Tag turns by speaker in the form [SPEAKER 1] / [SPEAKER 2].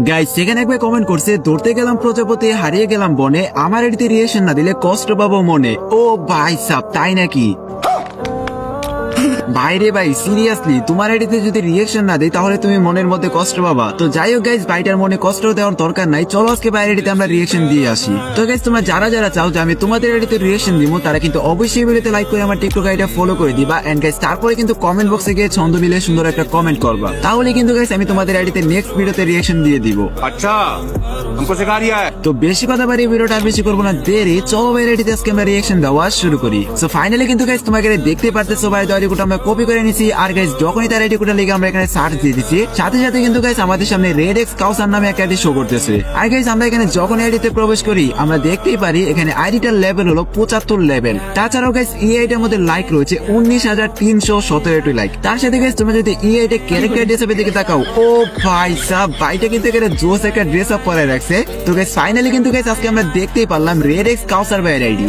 [SPEAKER 1] Guys সেখানে একবার comment করছে, ধরতে গেলাম প্রজাপতি হারিয়ে গেলাম বনে, আমার এটিতে রিয়েকশন না দিলে কষ্ট পাবো মনে। ও ভাই সাব, তাই নাকি? ভাইরে ভাই, সিরিয়াসলি তোমার আইডিতে যদি রিয়েকশন না দেয় তাহলে তুমি মনের মধ্যে কষ্ট পাবা। তো যাই হোক গাইস, ভাইটার মনে কষ্ট দেওয়ার দরকার নাই, চলো আজকে ভাইয়ের আইডিতে আমরা রিয়েকশন দিয়ে আসি। তো গাইস তোমরা যারা যারা চাও যে আমি তোমাদের আইডিতে রিয়েকশন দিব, তারা কিন্তু অবশ্যই ভিডিওতে লাইক করে আমার টিকটক আইডিটা ফলো করে দিবা। এন্ড গাইস তারপরে কিন্তু কমেন্ট বক্সে গিয়ে ছন্দ মিলে সুন্দর একটা কমেন্ট করবা, তাহলে কিন্তু গাইস আমি তোমাদের আইডিতে নেক্সট ভিডিওতে রিয়েকশন দিয়ে দিব।
[SPEAKER 2] अच्छा हमको सिखा रिया है।
[SPEAKER 1] তো বেশি কথা বাড়িয়ে ভিডিওটা আর বেশি করবো না দেরি, চলো ভাই রেডিতে আজকে আমরা রিয়েকশন দেওয়া শুরু করি। সো ফাইনালি কিন্তু গাইস তোমাকে দেখতে পারতেছো ভাই, আইডি কোড আমরা কপি করে নিছি। আর গাইস যখনই তার আইডি কোডটা লিখে আমরা এখানে সার্চ দিয়ে দিচ্ছি, সাথে সাথে কিন্তু গাইস আমাদের সামনে রেড এক্স কাউসার নামে একটা আইডি শো করতেছে। আর গাইস আমরা এখানে যখন আইডিতে প্রবেশ করি আমরা দেখতেই পারি এখানে আইডিটার লেভেল হলো 75 লেভেল। তাছাড়াও গাইস এই আইডির মধ্যে লাইক রয়েছে 19,317টি লাইক। তার সাথে গাইস তুমি যদি এই আইডি ক্যারেক্টার ড্রেস আপের দিকে তাকাও, ও ভাই সাব, ভাইটা কিন্তু এখানে জোস একটা ড্রেস আপ পরে রাখছে। তো গাইস ফাইনালি কিন্তু গাইস আজকে আমরা দেখতেই পারলাম রেড এক্স কাউসার ভাইয়ের আইডি।